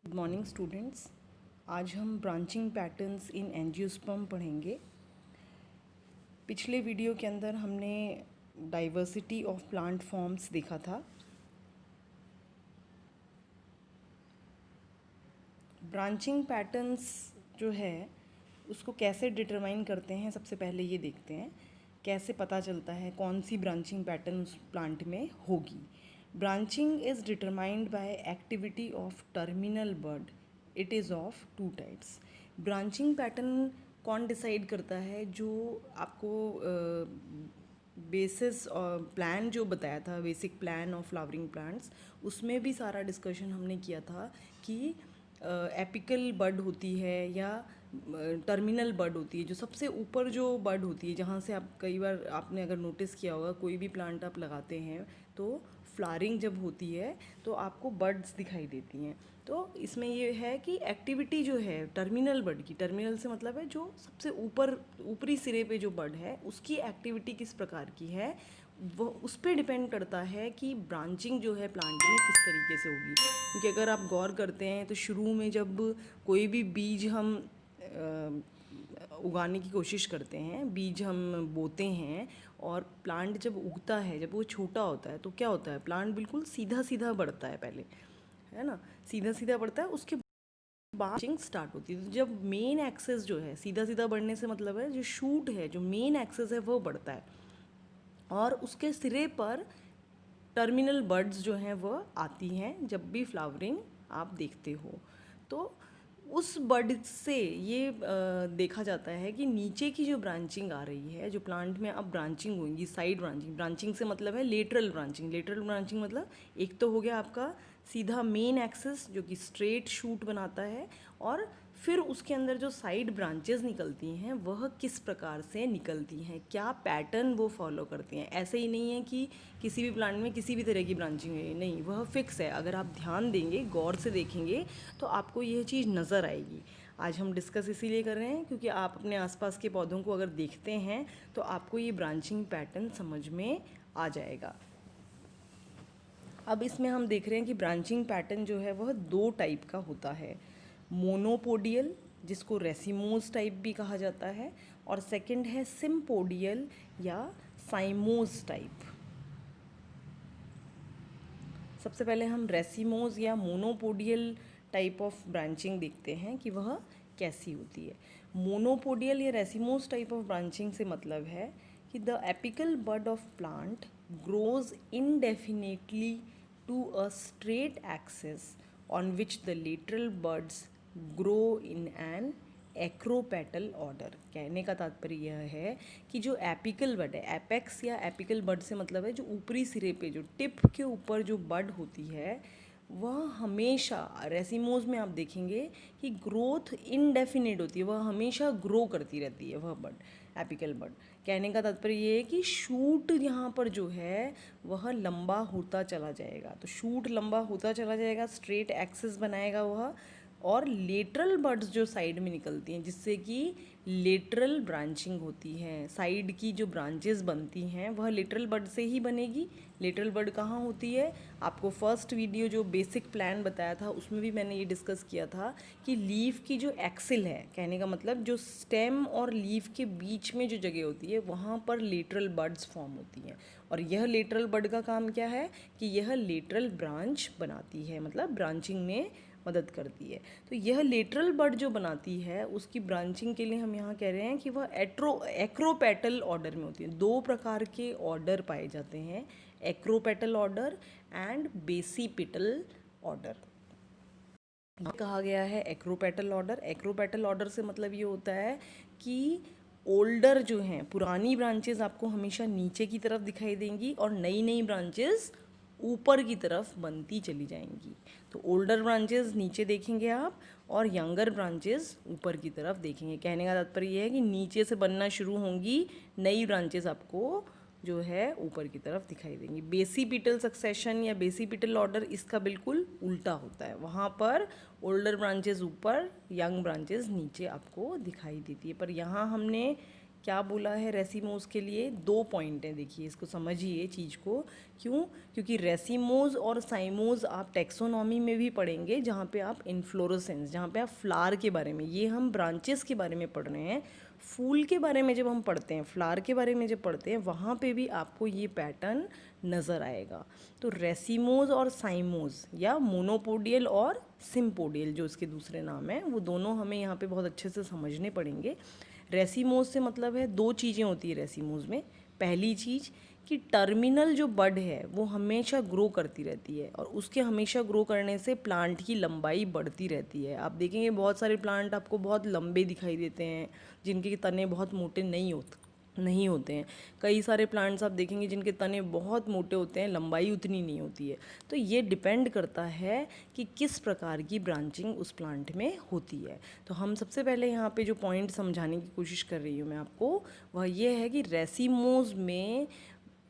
Good morning students. आज हम branching patterns in angiosperm पढ़ेंगे। पिछले वीडियो के अंदर हमने डाइवर्सिटी ऑफ प्लांट फॉर्म्स देखा था। ब्रांचिंग पैटर्न्स जो है उसको कैसे डिटरमाइन करते हैं, सबसे पहले ये देखते हैं कैसे पता चलता है कौन सी ब्रांचिंग पैटर्न उस प्लांट में होगी। Branching is determined by activity of terminal bud. It is of two types. Branching pattern कौन डिसाइड करता है? जो आपको बेसिस और प्लान जो बताया था, basic plan of flowering plants, उसमें भी सारा डिस्कशन हमने किया था कि एपिकल बड होती है या टर्मिनल बड होती है। जो सबसे ऊपर जो बड होती है, जहाँ से आप कई बार आपने अगर नोटिस किया होगा, कोई भी प्लांट आप लगाते हैं तो फ्लावरिंग जब होती है तो आपको बड्स दिखाई देती हैं। तो इसमें ये है कि एक्टिविटी जो है टर्मिनल बड की, टर्मिनल से मतलब है जो सबसे ऊपरी सिरे पे जो बड है उसकी एक्टिविटी किस प्रकार की है, वो उस पर डिपेंड करता है कि ब्रांचिंग जो है प्लांट में किस तरीके से होगी। क्योंकि अगर आप गौर करते हैं तो शुरू में जब कोई भी बीज हम उगाने की कोशिश करते हैं, बीज हम बोते हैं और प्लांट जब उगता है, जब वो छोटा होता है तो क्या होता है, प्लांट बिल्कुल सीधा सीधा बढ़ता है पहले, है ना, सीधा सीधा बढ़ता है। उसके ब्रांचिंग स्टार्ट होती है। तो जब मेन एक्सेस जो है, सीधा सीधा बढ़ने से मतलब है जो शूट है, जो मेन एक्सेस है वो बढ़ता है और उसके सिरे पर टर्मिनल बड्स जो हैं वो आती हैं जब भी फ्लावरिंग आप देखते हो। तो उस बड से ये देखा जाता है कि नीचे की जो ब्रांचिंग आ रही है, जो प्लांट में अब ब्रांचिंग होंगी, साइड ब्रांचिंग, ब्रांचिंग से मतलब है लेटरल ब्रांचिंग। लेटरल ब्रांचिंग मतलब एक तो हो गया आपका सीधा मेन एक्सिस जो कि स्ट्रेट शूट बनाता है, और फिर उसके अंदर जो साइड ब्रांचेस निकलती हैं वह किस प्रकार से निकलती हैं, क्या पैटर्न वो फॉलो करती हैं। ऐसे ही नहीं है कि किसी भी प्लांट में किसी भी तरह की ब्रांचिंग है, नहीं, वह फिक्स है। अगर आप ध्यान देंगे, गौर से देखेंगे तो आपको यह चीज़ नज़र आएगी। आज हम डिस्कस इसीलिए कर रहे हैं क्योंकि आप अपने आसपास के पौधों को अगर देखते हैं तो आपको ये ब्रांचिंग पैटर्न समझ में आ जाएगा। अब इसमें हम देख रहे हैं कि ब्रांचिंग पैटर्न जो है वह दो टाइप का होता है। मोनोपोडियल, जिसको रेसिमोज टाइप भी कहा जाता है, और सेकंड है सिम्पोडियल या साइमोज टाइप। सबसे पहले हम रेसिमोज या मोनोपोडियल टाइप ऑफ ब्रांचिंग देखते हैं कि वह कैसी होती है। मोनोपोडियल या रेसिमोज टाइप ऑफ ब्रांचिंग से मतलब है कि the apical bud of plant grows indefinitely to a straight axis on which the lateral buds grow in an acropetal order. कहने का तात्पर्य यह है कि जो एपिकल बड है, एपेक्स या एपिकल बड से मतलब है जो ऊपरी सिरे पे, जो टिप के ऊपर जो बड होती है, वह हमेशा, रेसिमोज में आप देखेंगे कि ग्रोथ इनडेफिनेट होती है, वह हमेशा ग्रो करती रहती है वह बड, एपिकल बड। कहने का तात्पर्य ये है कि शूट यहाँ पर जो है वह लंबा होता चला जाएगा। तो शूट लंबा होता चला जाएगा, स्ट्रेट एक्सिस बनाएगा वह, और लेटरल बड्स जो साइड में निकलती हैं जिससे कि लेटरल ब्रांचिंग होती है, साइड की जो ब्रांचेस बनती हैं वह लेटरल बड से ही बनेगी। लेटरल बड कहाँ होती है? आपको फर्स्ट वीडियो जो बेसिक प्लान बताया था उसमें भी मैंने ये डिस्कस किया था कि लीफ की जो एक्सिल है, कहने का मतलब जो स्टेम और लीफ के बीच में जो जगह होती है वहाँ पर लेटरल बड्स फॉर्म होती हैं। और यह लेटरल बड का काम क्या है कि यह लेटरल ब्रांच बनाती है, मतलब ब्रांचिंग में मदद करती है। तो यह लेटरल बड जो बनाती है उसकी ब्रांचिंग के लिए हम यहाँ कह रहे हैं कि वह एक्रोपेटल ऑर्डर में होती है। दो प्रकार के ऑर्डर पाए जाते हैं, acropetal order and basipetal order. कहा गया है एक्रोपेटल ऑर्डर। एक्रोपेटल ऑर्डर से मतलब ये होता है कि ओल्डर जो हैं, पुरानी ब्रांचेस आपको हमेशा नीचे की तरफ दिखाई देंगी और नई नई ब्रांचेस ऊपर की तरफ बनती चली जाएंगी। तो ओल्डर ब्रांचेस नीचे देखेंगे आप और यंगर ब्रांचेस ऊपर की तरफ देखेंगे। कहने का तात्पर्य यह है कि नीचे से बनना शुरू होंगी, नई ब्रांचेस आपको जो है ऊपर की तरफ दिखाई देंगी। बेसिपिटल सक्सेशन या बेसिपिटल ऑर्डर इसका बिल्कुल उल्टा होता है। वहाँ पर ओल्डर ब्रांचेस ऊपर, यंग ब्रांचेस नीचे आपको दिखाई देती है। पर यहाँ हमने क्या बोला है रेसिमोज के लिए? 2 पॉइंट हैं, देखिए इसको समझिए चीज़ को। क्यों? क्योंकि रेसिमोज और साइमोज आप टेक्सोनॉमी में भी पढ़ेंगे, जहाँ पे आप इन्फ्लोरेसेंस, जहाँ पे आप फ्लावर के बारे में, ये हम ब्रांचेस के बारे में पढ़ रहे हैं। फूल के बारे में जब हम पढ़ते हैं, फ्लावर के बारे में जब पढ़ते हैं, वहाँ पे भी आपको ये पैटर्न नज़र आएगा। तो रेसिमोज और साइमोज या मोनोपोडियल और सिम्पोडियल जो इसके दूसरे नाम हैं, वो दोनों हमें यहाँ पे बहुत अच्छे से समझने पड़ेंगे। रेसिमोज से मतलब है 2 चीज़ें होती है रेसिमोज में। पहली चीज़ कि टर्मिनल जो बड है वो हमेशा ग्रो करती रहती है, और उसके हमेशा ग्रो करने से प्लांट की लंबाई बढ़ती रहती है। आप देखेंगे बहुत सारे प्लांट आपको बहुत लंबे दिखाई देते हैं, जिनके तने बहुत मोटे नहीं होते हैं। कई सारे प्लांट्स आप देखेंगे जिनके तने बहुत मोटे होते हैं, लंबाई उतनी नहीं होती है। तो ये डिपेंड करता है कि किस प्रकार की ब्रांचिंग उस प्लांट में होती है। तो हम सबसे पहले यहाँ पे जो पॉइंट समझाने की कोशिश कर रही हूँ मैं आपको, वह ये है कि रेसिमोज में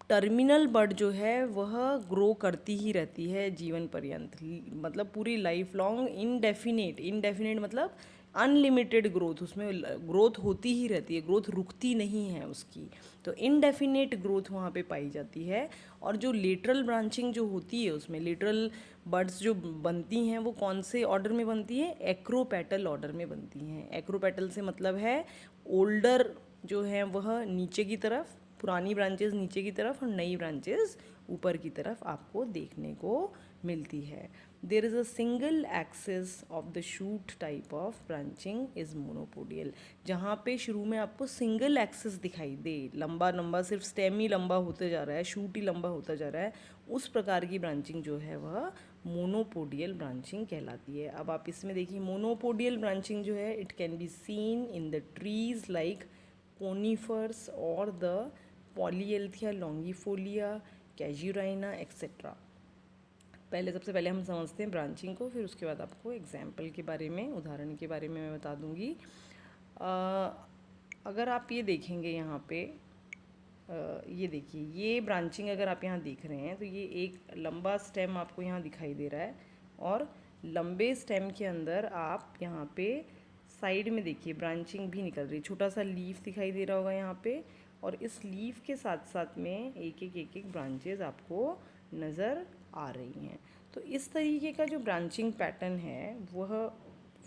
टर्मिनल बड जो है वह ग्रो करती ही रहती है जीवन पर्यंत, मतलब पूरी लाइफ लॉन्ग, इनडेफिनेट मतलब अनलिमिटेड ग्रोथ, उसमें ग्रोथ होती ही रहती है, ग्रोथ रुकती नहीं है उसकी। तो इनडेफिनेट ग्रोथ वहाँ पे पाई जाती है। और जो लेटरल ब्रांचिंग जो होती है, उसमें लेटरल बड्स जो बनती हैं वो कौन से ऑर्डर में बनती है? एक्रोपेटल ऑर्डर में बनती हैं। एक्रोपेटल से मतलब है ओल्डर जो है वह नीचे की तरफ, पुरानी ब्रांचेस नीचे की तरफ और नई ब्रांचेस ऊपर की तरफ आपको देखने को मिलती है। There is a single axis of the shoot type of branching is monopodial. जहाँ पे शुरू में आपको सिंगल एक्सिस दिखाई दे, लंबा लंबा सिर्फ स्टेम ही लंबा होते जा रहा है, शूट ही लंबा होता जा रहा है, उस प्रकार की ब्रांचिंग जो है वह मोनोपोडियल ब्रांचिंग कहलाती है। अब आप इसमें देखिए, मोनोपोडियल ब्रांचिंग जो है it can be seen in the trees like conifers और द पॉलीएल्थिया लॉन्गिफोलिया, कैजुराइना एक्सेट्रा। सबसे पहले हम समझते हैं ब्रांचिंग को, फिर उसके बाद आपको एग्जाम्पल के बारे में, उदाहरण के बारे में मैं बता दूंगी। अगर आप ये देखेंगे यहाँ पे, ये देखिए, ये ब्रांचिंग अगर आप यहाँ देख रहे हैं तो ये एक लंबा स्टेम आपको यहाँ दिखाई दे रहा है, और लंबे स्टेम के अंदर आप यहाँ पे साइड में देखिए ब्रांचिंग भी निकल रही है, छोटा सा लीफ दिखाई दे रहा होगा यहाँ पे, और इस लीफ के साथ साथ में एक एक ब्रांचेज आपको नज़र आ रही हैं। तो इस तरीके का जो ब्रांचिंग पैटर्न है वह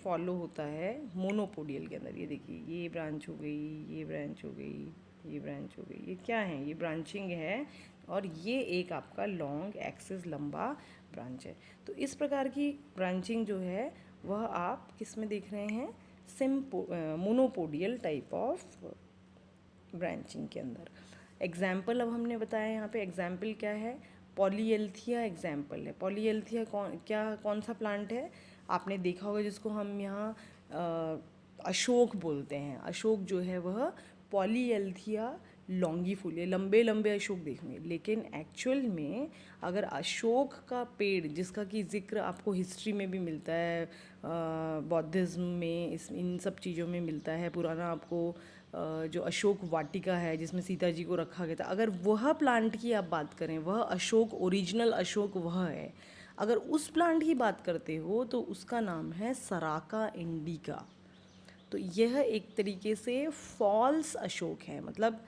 फॉलो होता है मोनोपोडियल के अंदर। ये देखिए, ये ब्रांच हो गई, ये ब्रांच हो गई, ये ब्रांच हो गई, ये क्या है? ये ब्रांचिंग है, और ये एक आपका लॉन्ग एक्सिस लंबा ब्रांच है। तो इस प्रकार की ब्रांचिंग जो है वह आप किस में देख रहे हैं? मोनोपोडियल टाइप ऑफ ब्रांचिंग के अंदर। एग्जाम्पल अब हमने बताया यहाँ पे, एग्जाम्पल क्या है? पॉलीएल्थिया एग्जाम्पल है। पॉलीएल्थिया कौन सा प्लांट है? आपने देखा होगा जिसको हम यहाँ अशोक बोलते हैं। अशोक जो है वह पॉलीएल्थिया लॉन्गिफोलिया, लंबे लंबे अशोक देखेंगे, लेकिन एक्चुअल में अगर अशोक का पेड़, जिसका कि जिक्र आपको हिस्ट्री में भी मिलता है, बौद्धिज्म में, इन सब चीज़ों में मिलता है, पुराना आपको जो अशोक वाटिका है जिसमें सीता जी को रखा गया था, अगर वह प्लांट की आप बात करें, वह अशोक, ओरिजिनल अशोक वह है। अगर उस प्लांट की बात करते हो तो उसका नाम है सराका इंडिका। तो यह एक तरीके से फॉल्स अशोक है, मतलब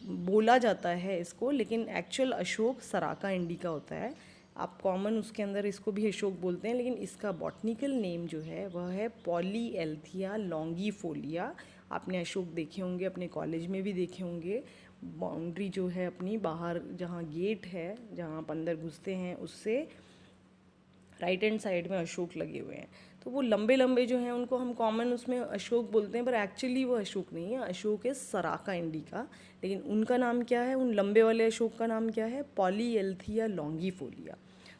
बोला जाता है इसको, लेकिन एक्चुअल अशोक सराका इंडिका होता है। आप कॉमन उसके अंदर इसको भी अशोक बोलते हैं, लेकिन इसका बॉटनिकल नेम जो है वह है पॉलीएल्थिया लॉन्गिफोलिया। आपने अशोक देखे होंगे, अपने कॉलेज में भी देखे होंगे। बाउंड्री जो है अपनी, बाहर जहाँ गेट है, जहाँ आप अंदर घुसते हैं, उससे राइट हैंड साइड में अशोक लगे हुए हैं। तो वो लंबे लंबे जो हैं उनको हम कॉमन उसमें अशोक बोलते हैं, पर एक्चुअली वो अशोक नहीं है, अशोक है सराका इंडिका। लेकिन उनका नाम क्या है? उन लंबे वाले अशोक का नाम क्या है? पॉलीएल्थिया लॉन्गिफोलिया।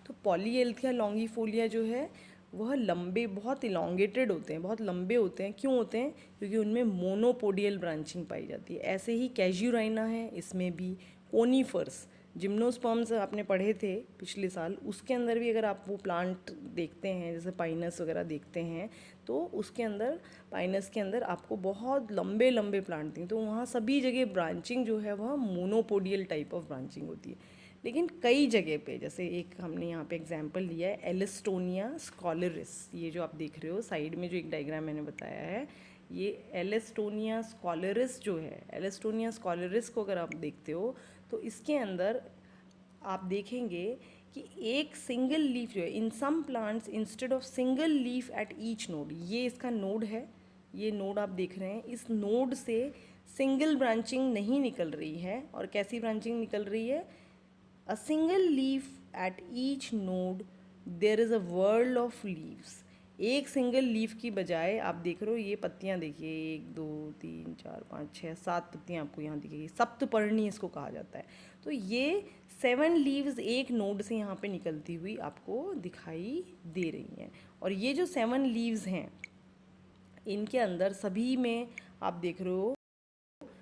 तो पॉलीएल्थिया लॉन्गिफोलिया जो है वह लंबे, बहुत इलोंगेटेड होते हैं, बहुत लंबे होते हैं। क्यों होते हैं? क्योंकि उनमें मोनोपोडियल ब्रांचिंग पाई जाती है। ऐसे ही कैजुराइना है, इसमें भी कोनीफर्स, जिम्नोस्पर्म्स आपने पढ़े थे पिछले साल, उसके अंदर भी अगर आप वो प्लांट देखते हैं, जैसे पाइनस वगैरह देखते हैं, तो उसके अंदर, पाइनस के अंदर आपको बहुत लंबे लंबे प्लांट दिखें। तो वहाँ सभी जगह ब्रांचिंग जो है वह मोनोपोडियल टाइप ऑफ ब्रांचिंग होती है। लेकिन कई जगह पे, जैसे एक हमने यहाँ पे एग्जांपल लिया है एलिस्टोनिया स्कॉलरिस, ये जो आप देख रहे हो साइड में, जो एक डायग्राम मैंने बताया है, ये एलेस्टोनिया स्कॉलरिस जो है, एलेस्टोनिया स्कॉलरिस को अगर आप देखते हो तो इसके अंदर आप देखेंगे कि एक सिंगल लीफ जो है, in some plants instead of single leaf at each node, ये इसका नोड है, ये नोड आप देख रहे हैं, इस नोड से सिंगल ब्रांचिंग नहीं निकल रही है। और कैसी ब्रांचिंग निकल रही है? A single leaf at each node there is a world of leaves. एक सिंगल लीफ की बजाय आप देख रहे हो ये पत्तियां, देखिए 1 2 3 4 5 6 7 पत्तियां आपको यहाँ दिखेगी, सप्तपर्णी इसको कहा जाता है। तो ये 7 लीव्स एक नोड से यहाँ पे निकलती हुई आपको दिखाई दे रही हैं। और ये जो 7 लीव्स हैं इनके अंदर सभी में आप देख रहे हो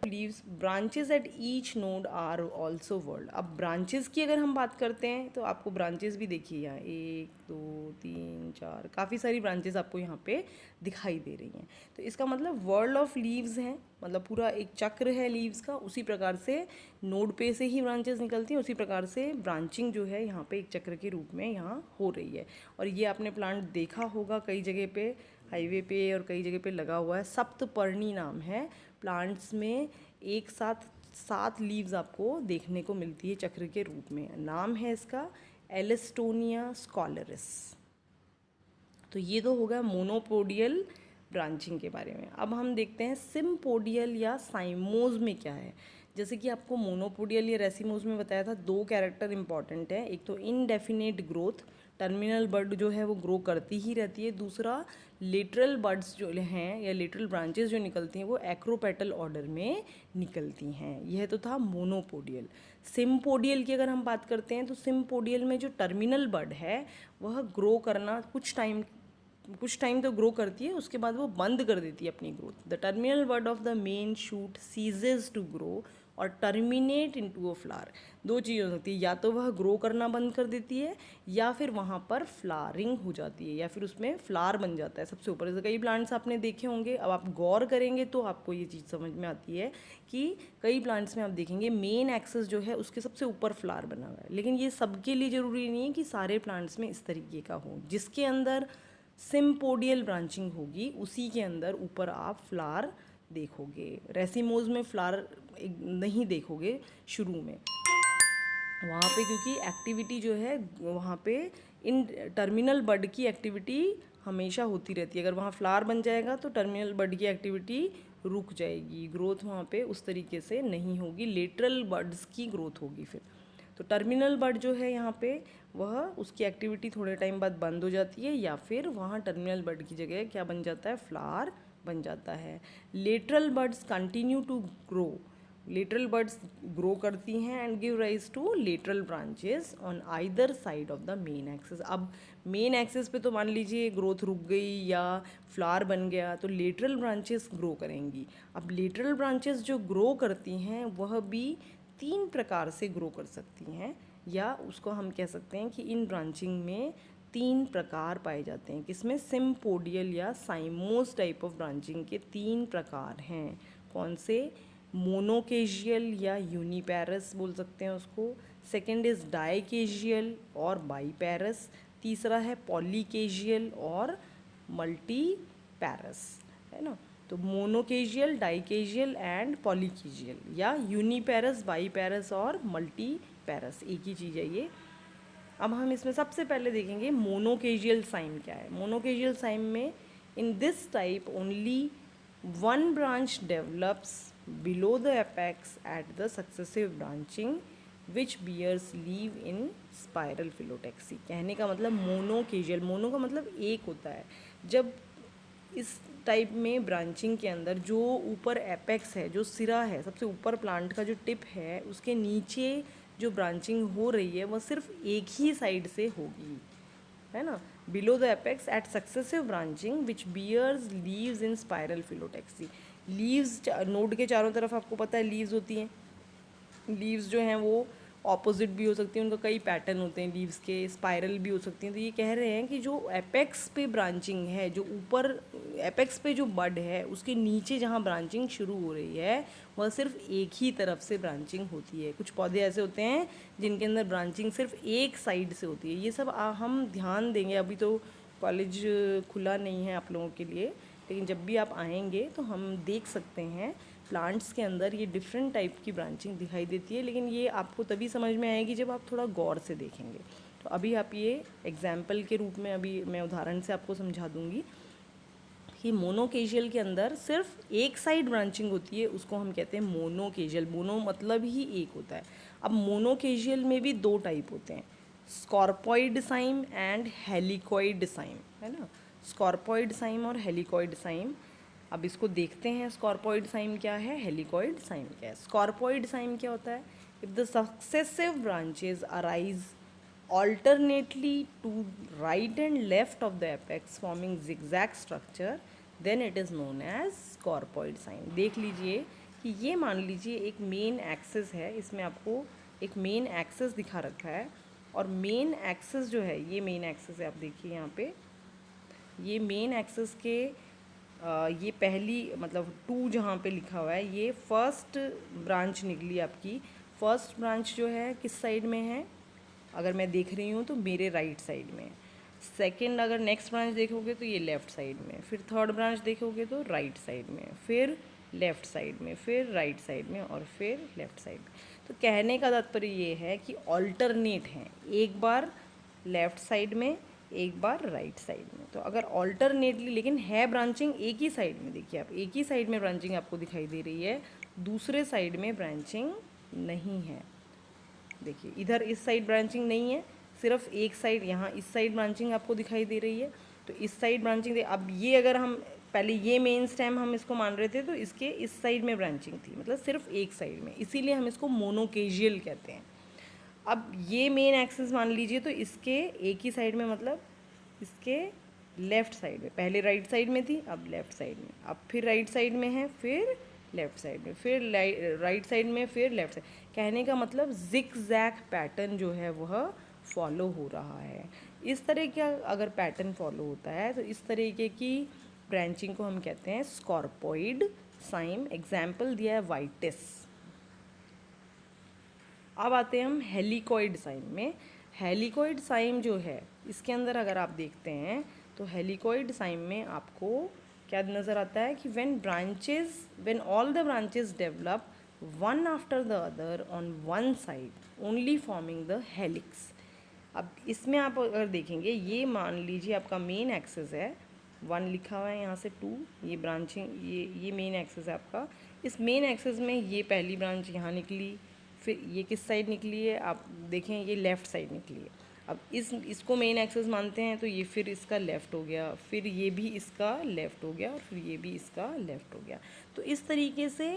leaves, branches at each node are also world. अब ब्रांचेस की अगर हम बात करते हैं तो आपको ब्रांचेस भी देखिए यहाँ 1 2 3 4 काफ़ी सारी ब्रांचेस आपको यहाँ पे दिखाई दे रही हैं। तो इसका मतलब वर्ल्ड ऑफ लीव्स हैं, मतलब पूरा एक चक्र है लीव्स का। उसी प्रकार से नोड पे से ही ब्रांचेस निकलती हैं, उसी प्रकार से ब्रांचिंग जो है यहाँ पे एक चक्र के रूप में यहाँ हो रही है। और ये आपने प्लांट देखा होगा कई जगह पे, हाईवे पे और कई जगह पे लगा हुआ है, सप्तपर्णी नाम है। प्लांट्स में एक साथ 7 लीव्स आपको देखने को मिलती है चक्र के रूप में। नाम है इसका एलेस्टोनिया स्कॉलरिस। तो ये तो होगा मोनोपोडियल ब्रांचिंग के बारे में। अब हम देखते हैं सिम्पोडियल या साइमोज में क्या है। जैसे कि आपको मोनोपोडियल या रेसिमोज में बताया था, 2 कैरेक्टर इंपॉर्टेंट है। एक तो इनडेफिनेट ग्रोथ, टर्मिनल बड जो है वो ग्रो करती ही रहती है। दूसरा लेटरल बड्स जो हैं या लेटरल ब्रांचेस जो निकलती हैं वो एक्रोपेटल ऑर्डर में निकलती हैं। यह तो था मोनोपोडियल। सिम्पोडियल की अगर हम बात करते हैं तो सिम्पोडियल में जो टर्मिनल बड है वह ग्रो करना कुछ टाइम तो ग्रो करती है, उसके बाद वो बंद कर देती है अपनी growth. The terminal bud of the main shoot ceases to grow और टर्मिनेट इनटू अ फ्लावर। 2 चीज़ हो सकती है, या तो वह ग्रो करना बंद कर देती है या फिर वहाँ पर फ्लावरिंग हो जाती है या फिर उसमें फ्लावर बन जाता है सबसे ऊपर। जैसे कई प्लांट्स आपने देखे होंगे, अब आप गौर करेंगे तो आपको ये चीज़ समझ में आती है कि कई प्लांट्स में आप देखेंगे मेन एक्सेस जो है उसके सबसे ऊपर फ्लावर बना हुआ है। लेकिन ये सबके लिए ज़रूरी नहीं है कि सारे प्लांट्स में इस तरीके का हो। जिसके अंदर सिम्पोडियल ब्रांचिंग होगी उसी के अंदर ऊपर आप फ्लावर देखोगे। रेसिमोज में फ्लावर नहीं देखोगे शुरू में वहाँ पे, क्योंकि एक्टिविटी जो है वहाँ पे इन टर्मिनल बड की एक्टिविटी हमेशा होती रहती है। अगर वहाँ फ्लावर बन जाएगा तो टर्मिनल बड की एक्टिविटी रुक जाएगी, ग्रोथ वहाँ पे उस तरीके से नहीं होगी, लेटरल बड्स की ग्रोथ होगी फिर। तो टर्मिनल बड जो है यहाँ पे वह उसकी एक्टिविटी थोड़े टाइम बाद बंद हो जाती है या फिर वहाँ टर्मिनल बड की जगह क्या बन जाता है? फ्लावर बन जाता है। Lateral buds continue to grow, lateral buds grow करती हैं and give rise to lateral branches on either side of the main axis. अब मेन एक्सिस पे तो मान लीजिए ग्रोथ रुक गई या फ्लावर बन गया तो लेटरल ब्रांचेस ग्रो करेंगी। अब लेटरल ब्रांचेस जो ग्रो करती हैं वह भी 3 प्रकार से ग्रो कर सकती हैं, या उसको हम कह सकते हैं कि इन ब्रांचिंग में 3 प्रकार पाए जाते हैं। किसमें? सिम्पोडियल या साइमोस टाइप ऑफ ब्रांचिंग के 3 प्रकार हैं। कौन से? मोनोकेजियल या यूनिपैरस बोल सकते हैं उसको। सेकंड इज़ डाइकेजियल और बाईपैरस। तीसरा है पॉलीकेजियल और मल्टीपैरस, है ना। तो मोनोकेजियल, डाइकेजियल एंड पॉलीकेजियल, या यूनिपैरस, बाईपैरस और मल्टीपैरस, एक ही चीज़ है ये। अब हम इसमें सबसे पहले देखेंगे मोनोकेजियल साइम क्या है। मोनोकेजियल साइम में in this type only one branch develops below the apex at the successive branching which bears leaf in spiral phyllotaxy। कहने का मतलब मोनोकेजियल, मोनो का मतलब एक होता है। जब इस टाइप में ब्रांचिंग के अंदर जो ऊपर एपेक्स है, जो सिरा है, सबसे ऊपर प्लांट का जो टिप है, उसके नीचे जो ब्रांचिंग हो रही है वह सिर्फ एक ही साइड से होगी, है ना। Below the apex at successive branching which bears leaves in spiral phyllotaxy. Leaves node के चारों तरफ आपको पता है लीव्स होती हैं। लीव्स जो हैं वो ऑपोजिट भी हो सकती हैं, उनका कई पैटर्न होते हैं लीव्स के, स्पाइरल भी हो सकती हैं। तो ये कह रहे हैं कि जो एपेक्स पे ब्रांचिंग है, जो ऊपर एपेक्स पे जो बड है उसके नीचे जहाँ ब्रांचिंग शुरू हो रही है वह सिर्फ एक ही तरफ से ब्रांचिंग होती है। कुछ पौधे ऐसे होते हैं जिनके अंदर ब्रांचिंग सिर्फ एक साइड से होती है। ये सब हम ध्यान देंगे, अभी तो कॉलेज खुला नहीं है आप लोगों के लिए, लेकिन जब भी आप आएंगे तो हम देख सकते हैं प्लांट्स के अंदर ये डिफरेंट टाइप की ब्रांचिंग दिखाई देती है, लेकिन ये आपको तभी समझ में आएगी जब आप थोड़ा गौर से देखेंगे। तो अभी आप ये एग्जाम्पल के रूप में अभी मैं उदाहरण से आपको समझा दूंगी कि मोनोकेशियल के अंदर सिर्फ एक साइड ब्रांचिंग होती है, उसको हम कहते हैं मोनोकेशियल। मोनो मतलब ही एक होता है। अब मोनोकेशियल में भी दो टाइप होते हैं, scorpioid Saim and helicoid Saim, है ना। स्कॉर्पॉइड साइम और हेलिकॉइड साइम, अब इसको देखते हैं स्कॉर्पॉइड साइम क्या है, हेलिकॉइड साइम क्या है। स्कॉर्पॉइड साइम क्या होता है, if the successive branches arise alternately to right and left of the apex forming zigzag structure, then it is known as scorpoid sign। देख लीजिए कि ये मान लीजिए एक मेन एक्सिस है, इसमें आपको एक मेन एक्सिस दिखा रखा है, और मेन एक्सिस जो है, ये मेन एक्सिस है, आप देखिए यहाँ पे ये मेन एक्सिस के ये पहली मतलब 2 जहाँ पे लिखा हुआ है, ये फर्स्ट ब्रांच निकली आपकी। फर्स्ट ब्रांच जो है किस साइड में है, अगर मैं देख रही हूँ तो मेरे राइट साइड में। सेकंड अगर नेक्स्ट ब्रांच देखोगे तो ये लेफ़्ट साइड में, फिर थर्ड ब्रांच देखोगे तो राइट साइड में, फिर लेफ़्ट साइड में, फिर राइट साइड में, और फिर लेफ़्ट साइड में। तो कहने का तात्पर्य ये है कि ऑल्टरनेट हैं, एक बार लेफ़्ट साइड में, एक बार राइट साइड में। तो अगर ऑल्टरनेटली, लेकिन है ब्रांचिंग एक ही साइड में, देखिए आप एक ही साइड में ब्रांचिंग आपको दिखाई दे रही है, दूसरे साइड में ब्रांचिंग नहीं है। देखिए इधर इस साइड ब्रांचिंग नहीं है, सिर्फ एक साइड यहाँ इस साइड ब्रांचिंग आपको दिखाई दे रही है। तो इस साइड ब्रांचिंग अब ये अगर हम पहले ये मेन स्टेम हम इसको मान रहे थे तो इसके इस साइड में ब्रांचिंग थी, मतलब सिर्फ एक साइड में, इसीलिए हम इसको मोनोकेशियल कहते हैं। अब ये मेन एक्सिस मान लीजिए तो इसके एक ही साइड में, मतलब इसके लेफ़्ट साइड में, पहले राइट साइड में थी अब लेफ़्ट साइड में, अब फिर राइट साइड में है, फिर लेफ़्ट साइड में, फिर राइट साइड में, फिर लेफ़्ट साइड। कहने का मतलब जिग जैग पैटर्न जो है वह फॉलो हो रहा है। इस तरह का अगर पैटर्न फॉलो होता है तो इस तरीके की ब्रांचिंग को हम कहते हैं स्कॉर्पॉइड साइम। एग्जाम्पल दिया है वाइटिस। अब आते हैं हम हेलिकॉइड साइम में। हेलिकॉइड साइम जो है इसके अंदर अगर आप देखते हैं तो हेलिकॉइड साइम में आपको क्या नज़र आता है कि when all the branches develop one after the other on one side only forming the helix. अब इसमें आप अगर देखेंगे, ये मान लीजिए आपका मेन एक्सिस है, 1 लिखा हुआ है यहाँ से 2, ये ब्रांचिंग ये मेन एक्सिस है आपका। इस मेन एक्सिस में ये पहली ब्रांच यहाँ निकली, फिर ये किस साइड निकली है आप देखें, ये लेफ़्ट साइड निकली है। अब इसको मेन एक्सिस मानते हैं तो ये फिर इसका लेफ़्ट हो गया, फिर ये भी इसका लेफ़्ट हो गया, और फिर ये भी इसका लेफ़्ट हो गया। तो इस तरीके से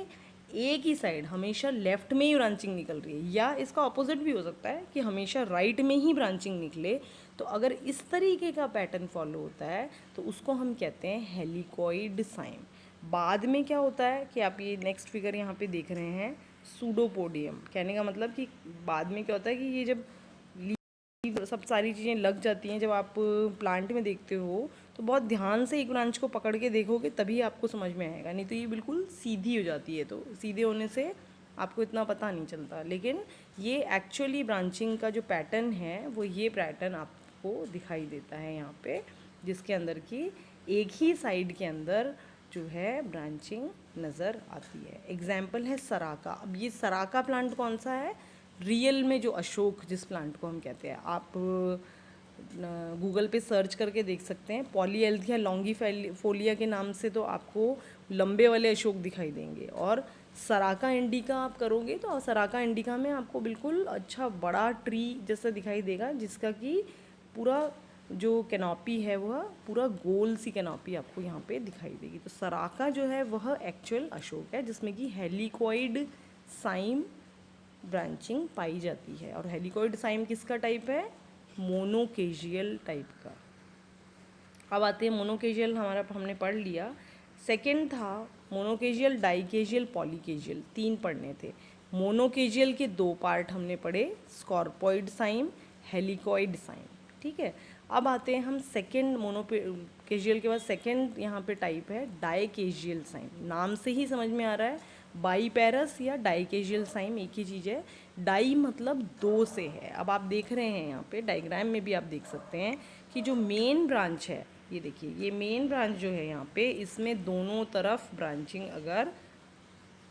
एक ही साइड हमेशा लेफ़्ट में ही ब्रांचिंग निकल रही है, या इसका ऑपोजिट भी हो सकता है कि हमेशा राइट में ही ब्रांचिंग निकले। तो अगर इस तरीके का पैटर्न फॉलो होता है तो उसको हम कहते हैं हेलिकॉइड साइम। बाद में क्या होता है कि आप ये नेक्स्ट फिगर यहाँ पे देख रहे हैं, सूडोपोडियम। कहने का मतलब कि बाद में क्या होता है कि ये जब सब सारी चीज़ें लग जाती हैं, जब आप प्लांट में देखते हो तो बहुत ध्यान से एक ब्रांच को पकड़ के देखोगे तभी आपको समझ में आएगा, नहीं तो ये बिल्कुल सीधी हो जाती है। तो सीधे होने से आपको इतना पता नहीं चलता, लेकिन ये एक्चुअली ब्रांचिंग का जो पैटर्न है वो ये पैटर्न आपको दिखाई देता है यहाँ पे, जिसके अंदर की एक ही साइड के अंदर जो है ब्रांचिंग नज़र आती है। एग्जाम्पल है सराका। अब ये सराका प्लांट कौन सा है, रियल में जो अशोक जिस प्लांट को हम कहते हैं, आप गूगल पे सर्च करके देख सकते हैं, पॉलीएल्थिया लॉन्गीफोलिया के नाम से तो आपको लंबे वाले अशोक दिखाई देंगे, और सराका इंडिका आप करोगे तो सराका इंडिका में आपको बिल्कुल अच्छा बड़ा ट्री जैसा दिखाई देगा, जिसका कि पूरा जो कैनोपी है वह पूरा गोल सी कैनोपी आपको यहाँ पे दिखाई देगी। तो सराका जो है वह एक्चुअल अशोक है जिसमें कि हेलिकॉइड साइम ब्रांचिंग पाई जाती है। और हेलिकॉइड साइम किसका टाइप है, मोनोकेशियल टाइप का। अब आते हैं मोनोकेशियल, हमने पढ़ लिया। सेकंड था मोनोकेशियल, डाइकेशियल, पॉलीकेशियल, 3 पढ़ने थे। मोनोकेशियल के 2 पार्ट हमने पढ़े, स्कॉर्पॉइड साइम, हेलिकॉइड साइम, ठीक है। अब आते हैं हम सेकंड, मोनोकेशियल के बाद सेकंड यहाँ पे टाइप है डाइकेशियल साइम। नाम से ही समझ में आ रहा है, बाईपैरस या डाइकेशियल साइम एक ही चीज़ है। डाई मतलब 2 से है। अब आप देख रहे हैं यहाँ पे डायग्राम में भी आप देख सकते हैं कि जो मेन ब्रांच है ये देखिए ये मेन ब्रांच जो है यहाँ पे, इसमें दोनों तरफ ब्रांचिंग, अगर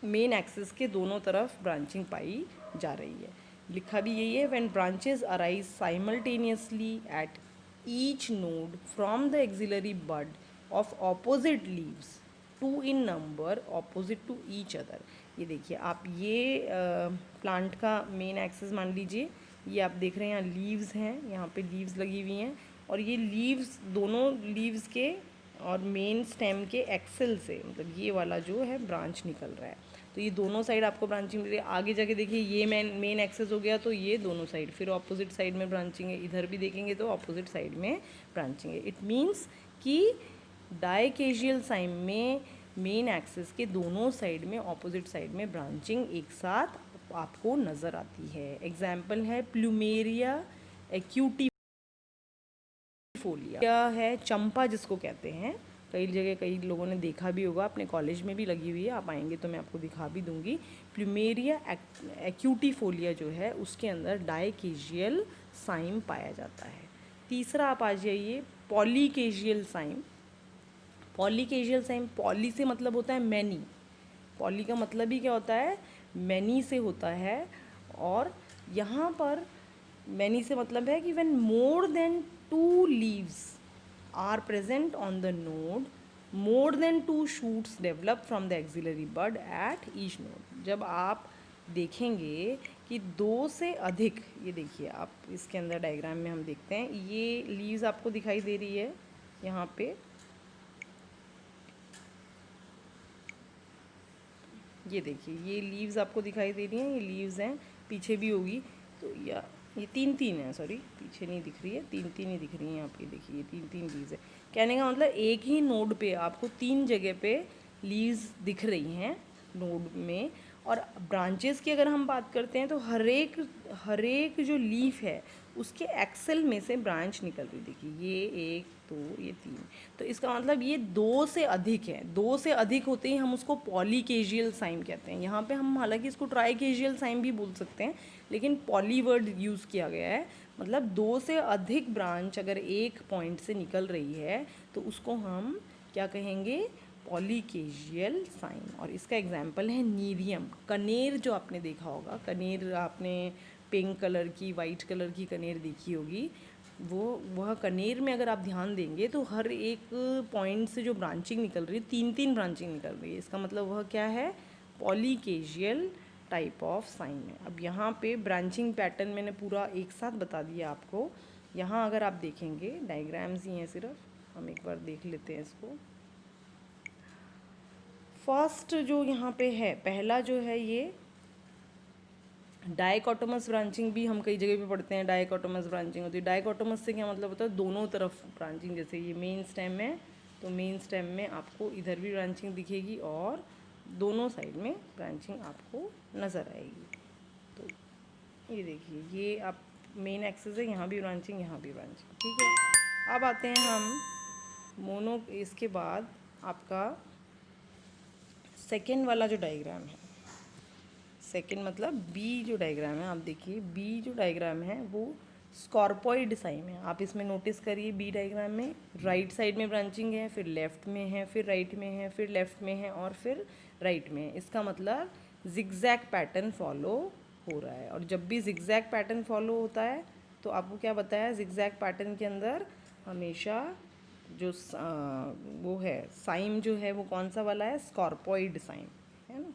मेन एक्सिस के दोनों तरफ ब्रांचिंग पाई जा रही है। लिखा भी यही है, when branches arise simultaneously at each node from the axillary bud of opposite leaves two in number opposite to each other. ये देखिए आप ये प्लांट का मेन एक्सिस मान लीजिए, ये आप देख रहे हैं यहाँ लीव्स हैं, यहाँ पे लीव्स लगी हुई हैं, और ये लीव्स दोनों लीव्स के और मेन स्टेम के एक्सेल से, मतलब ये वाला जो है ब्रांच निकल रहा है। तो ये दोनों साइड आपको ब्रांचिंग मिल रही है। आगे जाके देखिए ये मेन एक्सेस हो गया, तो ये दोनों साइड फिर ऑपोजिट साइड में ब्रांचिंग है। इधर भी देखेंगे तो ऑपोजिट साइड में ब्रांचिंग है। इट मीन्स कि डायकेशियल साइम में मेन एक्सिस के दोनों साइड में ऑपोजिट साइड में ब्रांचिंग एक साथ आपको नज़र आती है। एग्जाम्पल है प्लूमेरिया एक्यूटी फोलिया, क्या है चंपा जिसको कहते हैं, कई जगह कई लोगों ने देखा भी होगा, अपने कॉलेज में भी लगी हुई है, आप आएंगे तो मैं आपको दिखा भी दूंगी। प्लूमेरिया एक्यूटीफोलिया जो है उसके अंदर डायकेशियल साइम पाया जाता है। तीसरा आप आ जाइए पॉलीकेशियल साइम। पॉलीकेशियल साइम, पॉली से मतलब होता है मैनी, पॉली का मतलब ही क्या होता है, मैनी से होता है। और यहाँ पर मैनी से मतलब है कि when more than 2 leaves are present on the node, more than 2 shoots develop from the axillary bud at each node। जब आप देखेंगे कि 2 से अधिक, ये देखिए आप इसके अंदर डायग्राम में हम देखते हैं, ये लीव्स आपको दिखाई दे रही है यहाँ पे, ये देखिए ये लीव्स आपको दिखाई दे रही हैं, ये लीव्स हैं, पीछे भी होगी तो या ये 3-3 है, सॉरी पीछे नहीं दिख रही है, 3-3 ही दिख रही हैं, आप ये देखिए ये 3-3 लीव्स है। कहने का मतलब एक ही नोड पे आपको 3 जगह पे लीव्स दिख रही हैं नोड में। और ब्रांचेस की अगर हम बात करते हैं तो हर एक जो लीफ है उसके एक्सेल में से ब्रांच निकल रही, देखिए ये 1 2 ये 3, तो इसका मतलब ये 2 से अधिक है। 2 से अधिक होते ही हम उसको पॉलीकेशियल साइम कहते हैं। यहाँ पे हम हालांकि इसको ट्राइकेशियल साइम भी बोल सकते हैं, लेकिन पॉली वर्ड यूज़ किया गया है, मतलब 2 से अधिक ब्रांच अगर एक पॉइंट से निकल रही है तो उसको हम क्या कहेंगे, पॉलीकेशियल साइन। और इसका एग्जाम्पल है नीरियम, कनेर जो आपने देखा होगा, कनेर आपने पिंक कलर की वाइट कलर की कनेर देखी होगी, वह कनेर में अगर आप ध्यान देंगे तो हर एक पॉइंट से जो ब्रांचिंग निकल रही है 3-3 ब्रांचिंग निकल रही है, इसका मतलब वह क्या है, पॉलीकेशियल टाइप ऑफ साइन है। अब यहाँ पे ब्रांचिंग पैटर्न मैंने पूरा एक साथ बता दिया आपको। यहाँ अगर आप देखेंगे डायग्राम्स ही हैं सिर्फ, हम एक बार देख लेते हैं इसको। फर्स्ट जो यहाँ पे है, पहला जो है ये डायकोटोमस ब्रांचिंग भी हम कई जगह पे पढ़ते हैं, डायकोटोमस ब्रांचिंग होती है। डायकोटोमस से क्या मतलब होता है, दोनों तरफ ब्रांचिंग, जैसे ये मेन स्टेम है तो मेन स्टेम में आपको इधर भी ब्रांचिंग दिखेगी और दोनों साइड में ब्रांचिंग आपको नज़र आएगी। तो ये देखिए ये आप मेन एक्सिस है, यहाँ भी ब्रांचिंग यहाँ भी ब्रांचिंग, ठीक है। अब आते हैं हम मोनो, इसके बाद आपका सेकेंड वाला जो डायग्राम है, सेकेंड मतलब बी जो डायग्राम है, आप देखिए बी जो डायग्राम है वो स्कॉर्पॉइड साइन है। आप इसमें नोटिस करिए बी डायग्राम में राइट साइड में ब्रांचिंग है, फिर लेफ्ट में है, फिर राइट में है, फिर लेफ्ट में है और फिर राइट में है। इसका मतलब जिगजैग पैटर्न फॉलो हो रहा है। और जब भी जिगजैग पैटर्न फॉलो होता है तो आपको क्या बताया, जिगजैग पैटर्न के अंदर हमेशा जो वो है साइन जो है वो कौन सा वाला है, स्कॉर्पॉइड साइन है ना।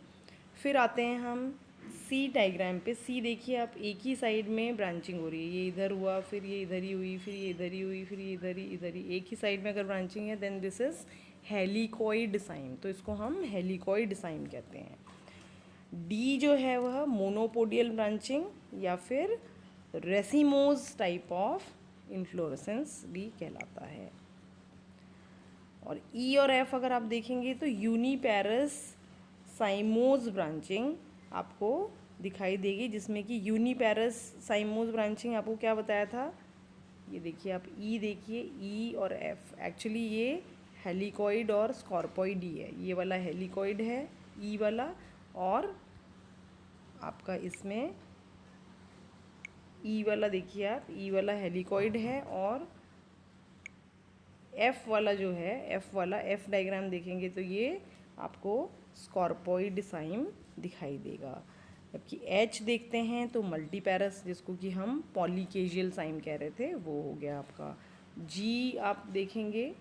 फिर आते हैं हम सी डायग्राम पे। सी देखिए आप, एक ही साइड में ब्रांचिंग हो रही है, ये इधर हुआ, फिर ये इधर ही हुई, फिर ये इधर ही हुई, फिर ये इधर ही, एक ही साइड में अगर ब्रांचिंग है then this is helicoid cyme, तो इसको हम हेलिकॉइड साइन कहते हैं। डी जो है वह मोनोपोडियल ब्रांचिंग या फिर रेसिमोज टाइप ऑफ इन्फ्लोरेसेंस भी कहलाता है। और ई और एफ अगर आप देखेंगे तो यूनिपेरस साइमोज ब्रांचिंग आपको दिखाई देगी, जिसमें कि यूनिपेरस साइमोज ब्रांचिंग आपको क्या बताया था, ये देखिए आप ई देखिए, ई और एफ एक्चुअली ये हेलिकॉइड और स्कॉर्पॉइड ही है। ये वाला हेलिकॉइड है ई वाला, और आपका इसमें ई वाला देखिए आप, ई वाला हेलिकॉइड है और एफ वाला जो है, एफ वाला एफ डायग्राम देखेंगे तो ये आपको स्कॉर्पॉइड साइम दिखाई देगा। जबकि एच देखते हैं तो मल्टीपैरस, जिसको कि हम पॉलीकेजियल साइम कह रहे थे, वो हो गया आपका। जी आप देखेंगे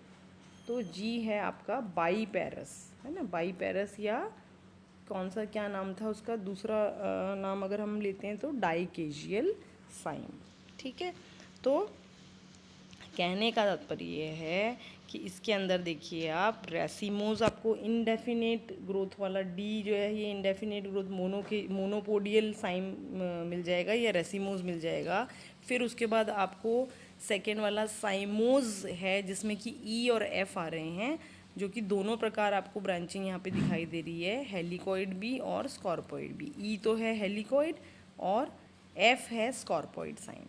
तो जी है आपका बाईपैरस, है ना, बाईपैरस, या कौन सा क्या नाम था उसका दूसरा नाम अगर हम लेते हैं तो डाइकेजियल साइम। ठीक है, तो कहने का तात्पर्य ये है कि इसके अंदर देखिए आप रेसिमोज आपको इनडेफिनेट ग्रोथ वाला डी जो है, ये इनडेफिनेट ग्रोथ मोनोपोडियल साइम मिल जाएगा या रेसिमोज मिल जाएगा। फिर उसके बाद आपको सेकेंड वाला साइमोज है जिसमें कि ई और एफ आ रहे हैं, जो कि दोनों प्रकार आपको ब्रांचिंग यहाँ पे दिखाई दे रही है, हेलिकॉइड भी और स्कॉर्पॉइड भी। ई तो है हेलिकॉइड और एफ है स्कॉर्पॉइड साइम।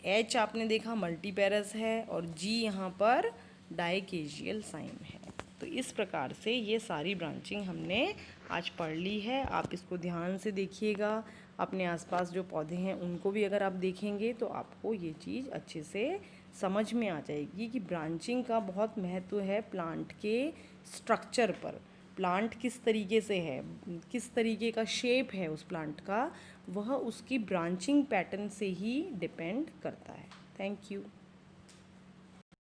एच आपने देखा मल्टीपैरस है और जी यहाँ पर डाइकेजियल साइम है। तो इस प्रकार से ये सारी ब्रांचिंग हमने आज पढ़ ली है। आप इसको ध्यान से देखिएगा, अपने आसपास जो पौधे हैं उनको भी अगर आप देखेंगे तो आपको ये चीज़ अच्छे से समझ में आ जाएगी कि ब्रांचिंग का बहुत महत्व है प्लांट के स्ट्रक्चर पर। प्लांट किस तरीके से है, किस तरीके का शेप है उस प्लांट का, वह उसकी ब्रांचिंग पैटर्न से ही डिपेंड करता है। Thank you.